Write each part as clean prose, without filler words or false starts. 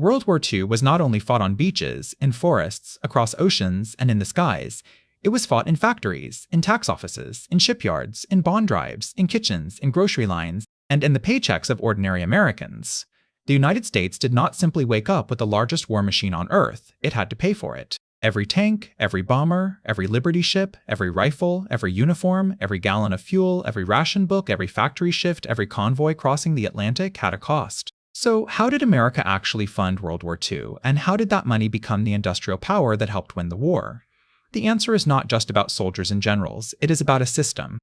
World War II was not only fought on beaches, in forests, across oceans, and in the skies. It was fought in factories, in tax offices, in shipyards, in bond drives, in kitchens, in grocery lines, and in the paychecks of ordinary Americans. The United States did not simply wake up with the largest war machine on Earth, it had to pay for it. Every tank, every bomber, every Liberty ship, every rifle, every uniform, every gallon of fuel, every ration book, every factory shift, every convoy crossing the Atlantic had a cost. So how did America actually fund World War II, and how did that money become the industrial power that helped win the war? The answer is not just about soldiers and generals, it is about a system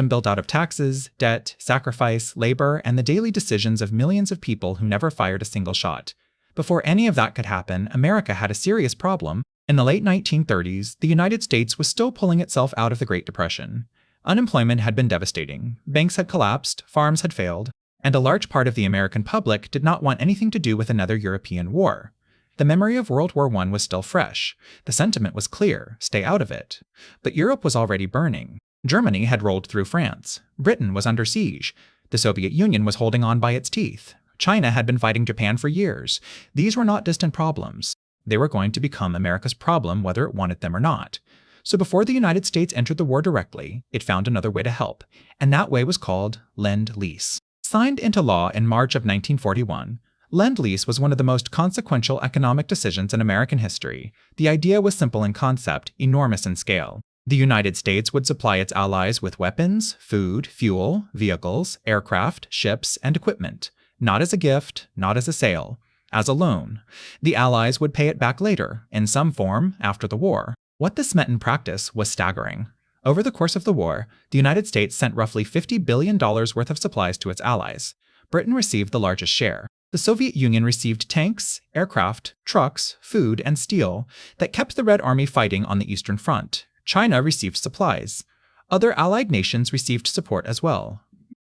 built out of taxes, debt, sacrifice, labor, and the daily decisions of millions of people who never fired a single shot. Before any of that could happen, America had a serious problem. In the late 1930s, the United States was still pulling itself out of the Great Depression. Unemployment had been devastating, banks had collapsed, farms had failed, and a large part of the American public did not want anything to do with another European war. The memory of World War I was still fresh. The sentiment was clear, stay out of it. But Europe was already burning. Germany had rolled through France. Britain was under siege. The Soviet Union was holding on by its teeth. China had been fighting Japan for years. These were not distant problems. They were going to become America's problem whether it wanted them or not. So before the United States entered the war directly, it found another way to help, and that way was called Lend-Lease. Signed into law in March of 1941, Lend-Lease was one of the most consequential economic decisions in American history. The idea was simple in concept, enormous in scale. The United States would supply its allies with weapons, food, fuel, vehicles, aircraft, ships, and equipment. Not as a gift, not as a sale, as a loan. The Allies would pay it back later, in some form, after the war. What this meant in practice was staggering. Over the course of the war, the United States sent roughly $50 billion worth of supplies to its allies. Britain received the largest share. The Soviet Union received tanks, aircraft, trucks, food, and steel that kept the Red Army fighting on the Eastern Front. China received supplies. Other Allied nations received support as well.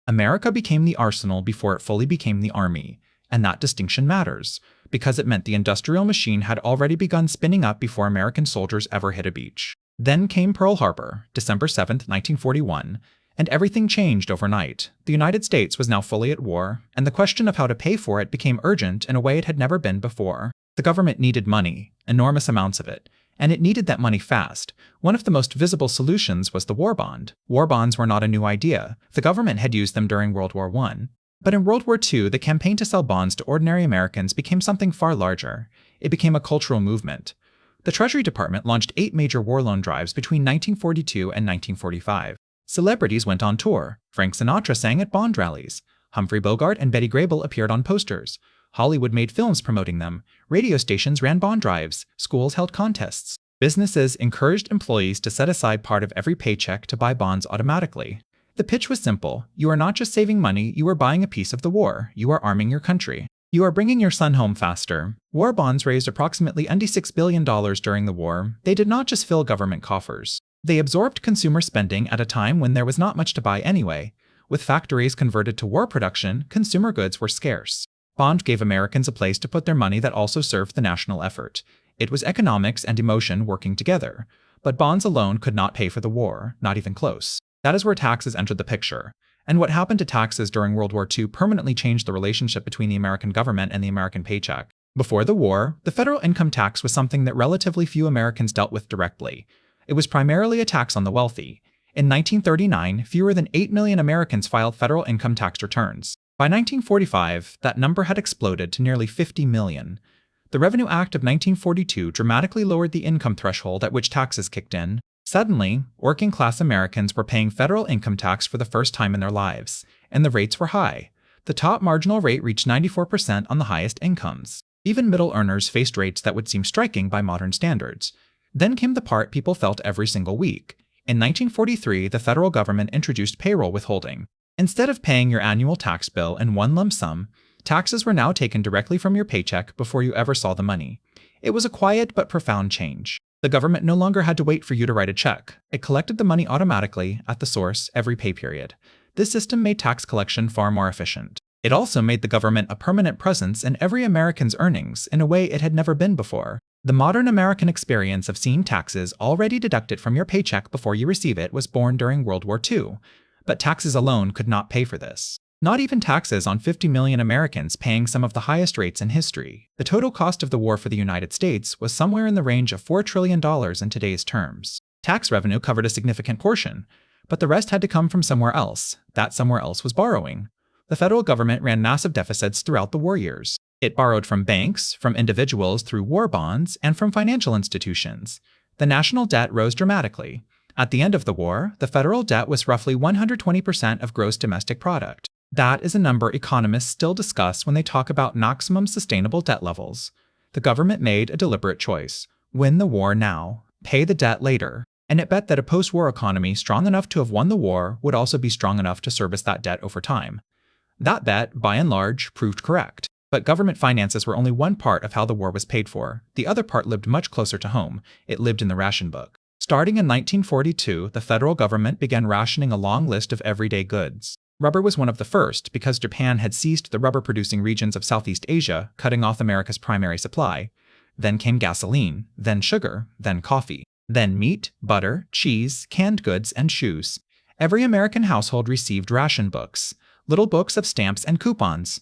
America became the arsenal before it fully became the army. And that distinction matters, because it meant the industrial machine had already begun spinning up before American soldiers ever hit a beach. Then came Pearl Harbor, December 7, 1941, and everything changed overnight. The United States was now fully at war, and the question of how to pay for it became urgent in a way it had never been before. The government needed money, enormous amounts of it, and it needed that money fast. One of the most visible solutions was the war bond. War bonds were not a new idea. The government had used them during World War I. But in World War II, the campaign to sell bonds to ordinary Americans became something far larger. It became a cultural movement. The Treasury Department launched 8 major war loan drives between 1942 and 1945. Celebrities went on tour. Frank Sinatra sang at bond rallies. Humphrey Bogart and Betty Grable appeared on posters. Hollywood made films promoting them. Radio stations ran bond drives. Schools held contests. Businesses encouraged employees to set aside part of every paycheck to buy bonds automatically. The pitch was simple. You are not just saving money, you are buying a piece of the war. You are arming your country. You are bringing your son home faster. War bonds raised approximately $96 billion during the war. They did not just fill government coffers. They absorbed consumer spending at a time when there was not much to buy anyway. With factories converted to war production, consumer goods were scarce. Bond gave Americans a place to put their money that also served the national effort. It was economics and emotion working together. But bonds alone could not pay for the war, not even close. That is where taxes entered the picture. And what happened to taxes during World War II permanently changed the relationship between the American government and the American paycheck. Before the war, the federal income tax was something that relatively few Americans dealt with directly. It was primarily a tax on the wealthy. In 1939, fewer than 8 million Americans filed federal income tax returns. By 1945, that number had exploded to nearly 50 million. The Revenue Act of 1942 dramatically lowered the income threshold at which taxes kicked in. Suddenly, working-class Americans were paying federal income tax for the first time in their lives, and the rates were high. The top marginal rate reached 94% on the highest incomes. Even middle earners faced rates that would seem striking by modern standards. Then came the part people felt every single week. In 1943, the federal government introduced payroll withholding. Instead of paying your annual tax bill in one lump sum, taxes were now taken directly from your paycheck before you ever saw the money. It was a quiet but profound change. The government no longer had to wait for you to write a check. It collected the money automatically, at the source, every pay period. This system made tax collection far more efficient. It also made the government a permanent presence in every American's earnings in a way it had never been before. The modern American experience of seeing taxes already deducted from your paycheck before you receive it was born during World War II. But taxes alone could not pay for this. Not even taxes on 50 million Americans paying some of the highest rates in history. The total cost of the war for the United States was somewhere in the range of $4 trillion in today's terms. Tax revenue covered a significant portion, but the rest had to come from somewhere else. That somewhere else was borrowing. The federal government ran massive deficits throughout the war years. It borrowed from banks, from individuals through war bonds, and from financial institutions. The national debt rose dramatically. At the end of the war, the federal debt was roughly 120% of gross domestic product. That is a number economists still discuss when they talk about maximum sustainable debt levels. The government made a deliberate choice. Win the war now. Pay the debt later. And it bet that a post-war economy strong enough to have won the war would also be strong enough to service that debt over time. That bet, by and large, proved correct. But government finances were only one part of how the war was paid for. The other part lived much closer to home. It lived in the ration book. Starting in 1942, the federal government began rationing a long list of everyday goods. Rubber was one of the first because Japan had seized the rubber-producing regions of Southeast Asia, cutting off America's primary supply. Then came gasoline, then sugar, then coffee. Then meat, butter, cheese, canned goods, and shoes. Every American household received ration books, little books of stamps and coupons.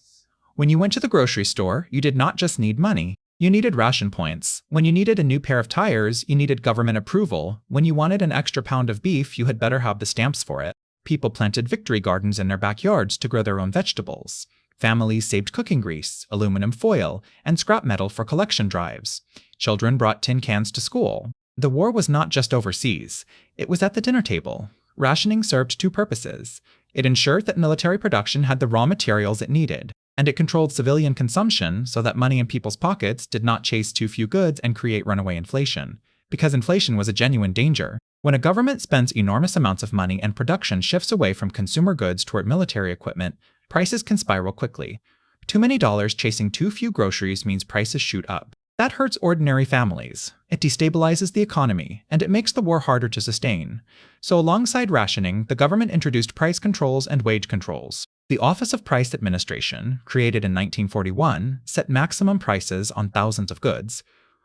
When you went to the grocery store, you did not just need money. You needed ration points. When you needed a new pair of tires, you needed government approval. When you wanted an extra pound of beef, you had better have the stamps for it. People planted victory gardens in their backyards to grow their own vegetables. Families saved cooking grease, aluminum foil, and scrap metal for collection drives. Children brought tin cans to school. The war was not just overseas. It was at the dinner table. Rationing served two purposes. It ensured that military production had the raw materials it needed, and it controlled civilian consumption so that money in people's pockets did not chase too few goods and create runaway inflation. Because inflation was a genuine danger. When a government spends enormous amounts of money and production shifts away from consumer goods toward military equipment, prices can spiral quickly. Too many dollars chasing too few groceries means prices shoot up. That hurts ordinary families. It destabilizes the economy, and it makes the war harder to sustain. So alongside rationing, the government introduced price controls and wage controls. The Office of Price Administration, created in 1941, set maximum prices on thousands of goods.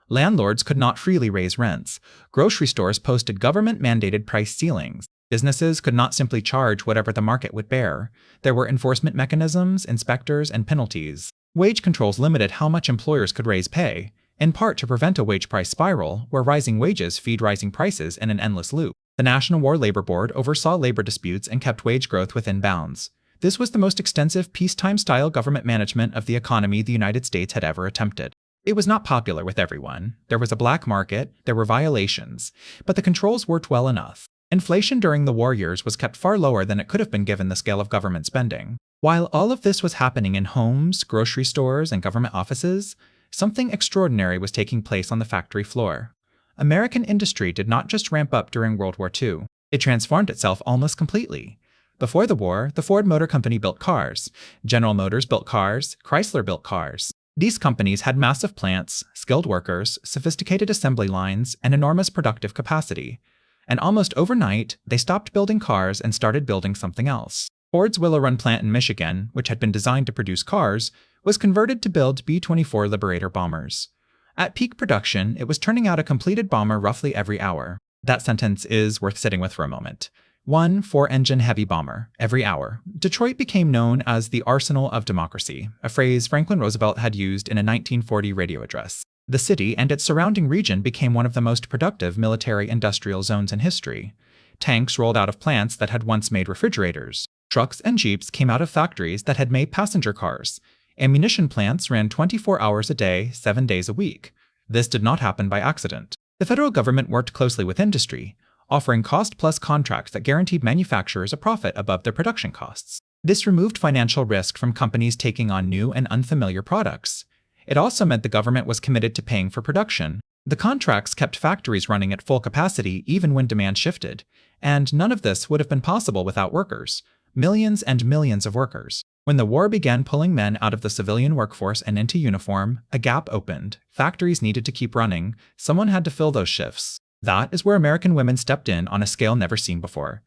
Landlords could not freely raise rents. Grocery stores posted government-mandated price ceilings. Businesses could not simply charge whatever the market would bear. There were enforcement mechanisms, inspectors, and penalties. Wage controls limited how much employers could raise pay, in part to prevent a wage price spiral where rising wages feed rising prices in an endless loop. The National War Labor Board oversaw labor disputes and kept wage growth within bounds. This was the most extensive peacetime-style government management of the economy the United States had ever attempted. It was not popular with everyone. There was a black market, there were violations, but the controls worked well enough. Inflation during the war years was kept far lower than it could have been given the scale of government spending. While all of this was happening in homes, grocery stores, and government offices, something extraordinary was taking place on the factory floor. American industry did not just ramp up during World War II. It transformed itself almost completely. Before the war, the Ford Motor Company built cars. General Motors built cars. Chrysler built cars. These companies had massive plants, skilled workers, sophisticated assembly lines, and enormous productive capacity. And almost overnight, they stopped building cars and started building something else. Ford's Willow Run plant in Michigan, which had been designed to produce cars, was converted to build B-24 Liberator bombers. At peak production, it was turning out a completed bomber roughly every hour. That sentence is worth sitting with for a moment. One 4-engine heavy bomber, every hour. Detroit became known as the Arsenal of Democracy, a phrase Franklin Roosevelt had used in a 1940 radio address. The city and its surrounding region became one of the most productive military-industrial zones in history. Tanks rolled out of plants that had once made refrigerators. Trucks and jeeps came out of factories that had made passenger cars. Ammunition plants ran 24 hours a day, 7 days a week. This did not happen by accident. The federal government worked closely with industry, offering cost-plus contracts that guaranteed manufacturers a profit above their production costs. This removed financial risk from companies taking on new and unfamiliar products. It also meant the government was committed to paying for production. The contracts kept factories running at full capacity even when demand shifted, and none of this would have been possible without workers. Millions and millions of workers. When the war began pulling men out of the civilian workforce and into uniform, a gap opened. Factories needed to keep running. Someone had to fill those shifts. That is where American women stepped in on a scale never seen before.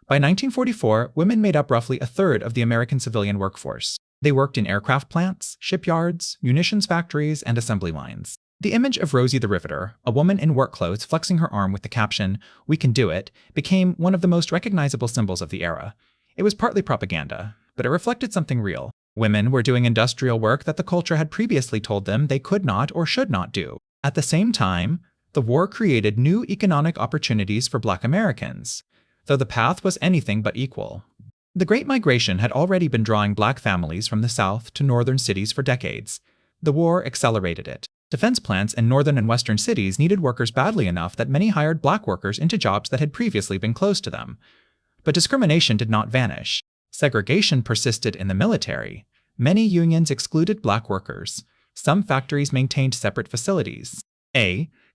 By 1944, women made up roughly a third of the American civilian workforce. They worked in aircraft plants, shipyards, munitions factories, and assembly lines. The image of Rosie the Riveter, a woman in work clothes flexing her arm with the caption, "We can do it," became one of the most recognizable symbols of the era. It was partly propaganda, but it reflected something real. Women were doing industrial work that the culture had previously told them they could not or should not do. At the same time, the war created new economic opportunities for Black Americans, though the path was anything but equal. The Great Migration had already been drawing Black families from the South to northern cities for decades. The war accelerated it. Defense plants in northern and western cities needed workers badly enough that many hired Black workers into jobs that had previously been closed to them. But discrimination did not vanish. Segregation persisted in the military. Many unions excluded Black workers. Some factories maintained separate facilities.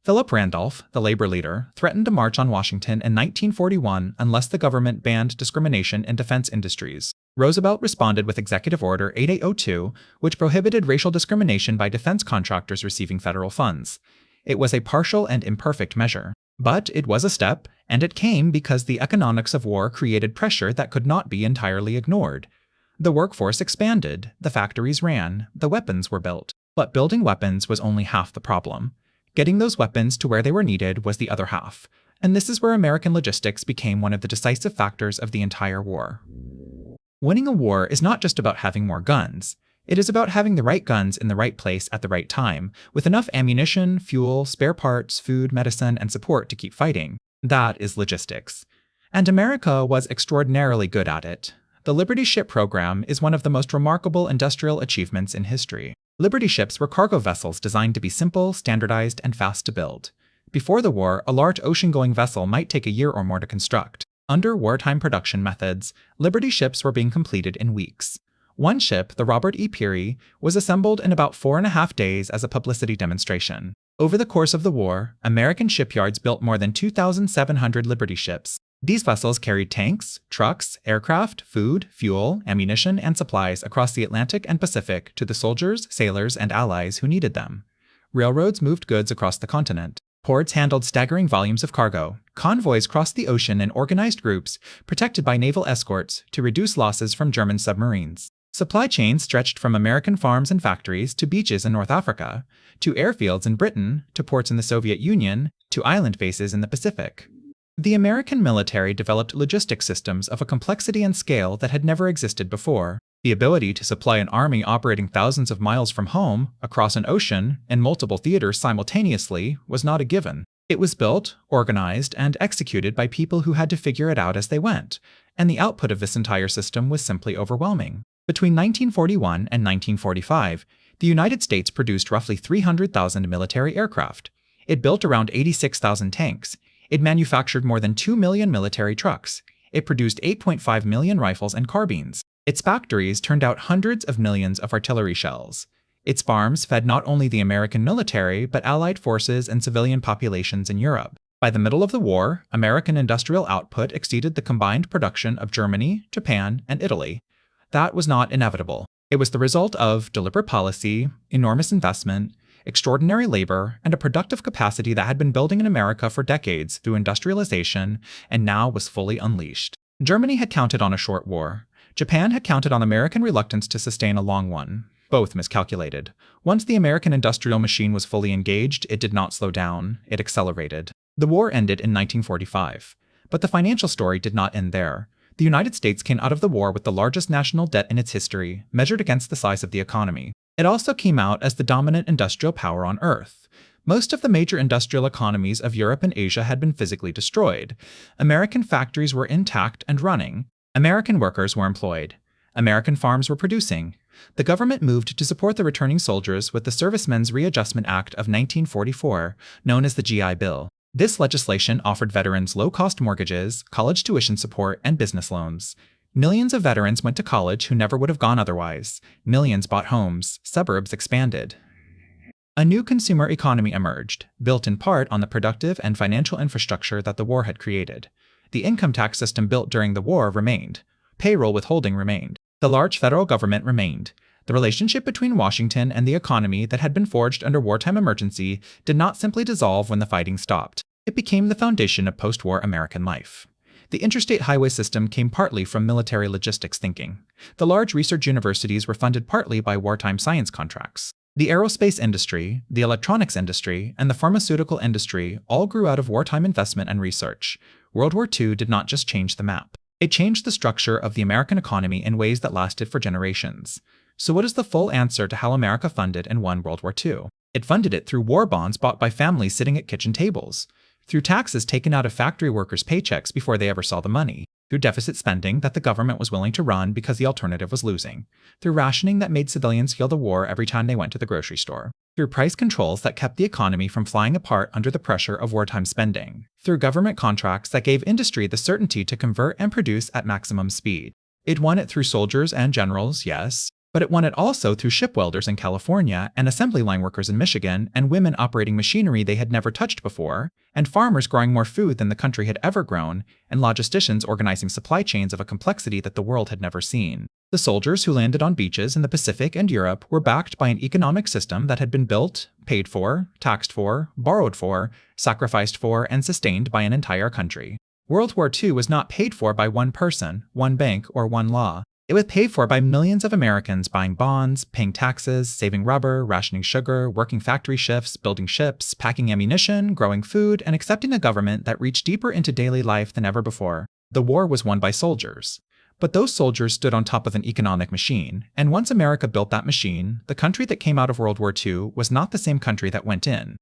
Philip Randolph, the labor leader, threatened to march on Washington in 1941 unless the government banned discrimination in defense industries. Roosevelt responded with Executive Order 8802, which prohibited racial discrimination by defense contractors receiving federal funds. It was a partial and imperfect measure. But it was a step, and it came because the economics of war created pressure that could not be entirely ignored. The workforce expanded, the factories ran, the weapons were built. But building weapons was only half the problem. Getting those weapons to where they were needed was the other half, and this is where American logistics became one of the decisive factors of the entire war. Winning a war is not just about having more guns. It is about having the right guns in the right place at the right time, with enough ammunition, fuel, spare parts, food, medicine, and support to keep fighting. That is logistics. And America was extraordinarily good at it. The Liberty Ship program is one of the most remarkable industrial achievements in history. Liberty ships were cargo vessels designed to be simple, standardized, and fast to build. Before the war, a large ocean-going vessel might take a year or more to construct. Under wartime production methods, Liberty ships were being completed in weeks. One ship, the Robert E. Peary, was assembled in about 4.5 days as a publicity demonstration. Over the course of the war, American shipyards built more than 2,700 Liberty ships. These vessels carried tanks, trucks, aircraft, food, fuel, ammunition, and supplies across the Atlantic and Pacific to the soldiers, sailors, and allies who needed them. Railroads moved goods across the continent. Ports handled staggering volumes of cargo. Convoys crossed the ocean in organized groups, protected by naval escorts, to reduce losses from German submarines. Supply chains stretched from American farms and factories to beaches in North Africa, to airfields in Britain, to ports in the Soviet Union, to island bases in the Pacific. The American military developed logistic systems of a complexity and scale that had never existed before. The ability to supply an army operating thousands of miles from home, across an ocean, in multiple theaters simultaneously, was not a given. It was built, organized, and executed by people who had to figure it out as they went, and the output of this entire system was simply overwhelming. Between 1941 and 1945, the United States produced roughly 300,000 military aircraft. It built around 86,000 tanks. It manufactured more than 2 million military trucks. It produced 8.5 million rifles and carbines. Its factories turned out hundreds of millions of artillery shells. Its farms fed not only the American military, but Allied forces and civilian populations in Europe. By the middle of the war, American industrial output exceeded the combined production of Germany, Japan, and Italy. That was not inevitable. It was the result of deliberate policy, enormous investment, extraordinary labor, and a productive capacity that had been building in America for decades through industrialization and now was fully unleashed. Germany had counted on a short war. Japan had counted on American reluctance to sustain a long one. Both miscalculated. Once the American industrial machine was fully engaged, it did not slow down, it accelerated. The war ended in 1945. But the financial story did not end there. The United States came out of the war with the largest national debt in its history, measured against the size of the economy. It also came out as the dominant industrial power on Earth. Most of the major industrial economies of Europe and Asia had been physically destroyed. American factories were intact and running. American workers were employed. American farms were producing. The government moved to support the returning soldiers with the Servicemen's Readjustment Act of 1944, known as the GI Bill. This legislation offered veterans low-cost mortgages, college tuition support, and business loans. Millions of veterans went to college who never would have gone otherwise. Millions bought homes. Suburbs expanded. A new consumer economy emerged, built in part on the productive and financial infrastructure that the war had created. The income tax system built during the war remained. Payroll withholding remained. The large federal government remained. The relationship between Washington and the economy that had been forged under wartime emergency did not simply dissolve when the fighting stopped. It became the foundation of post-war American life. The interstate highway system came partly from military logistics thinking. The large research universities were funded partly by wartime science contracts. The aerospace industry, the electronics industry, and the pharmaceutical industry all grew out of wartime investment and research. World War II did not just change the map. It changed the structure of the American economy in ways that lasted for generations. So what is the full answer to how America funded and won World War II? It funded it through war bonds bought by families sitting at kitchen tables, through taxes taken out of factory workers' paychecks before they ever saw the money, through deficit spending that the government was willing to run because the alternative was losing, through rationing that made civilians feel the war every time they went to the grocery store, through price controls that kept the economy from flying apart under the pressure of wartime spending, through government contracts that gave industry the certainty to convert and produce at maximum speed. It won it through soldiers and generals, yes, but it won it also through shipwelders in California and assembly line workers in Michigan and women operating machinery they had never touched before, and farmers growing more food than the country had ever grown, and logisticians organizing supply chains of a complexity that the world had never seen. The soldiers who landed on beaches in the Pacific and Europe were backed by an economic system that had been built, paid for, taxed for, borrowed for, sacrificed for, and sustained by an entire country. World War II was not paid for by one person, one bank, or one law. It was paid for by millions of Americans buying bonds, paying taxes, saving rubber, rationing sugar, working factory shifts, building ships, packing ammunition, growing food, and accepting a government that reached deeper into daily life than ever before. The war was won by soldiers. But those soldiers stood on top of an economic machine, and once America built that machine, the country that came out of World War II was not the same country that went in.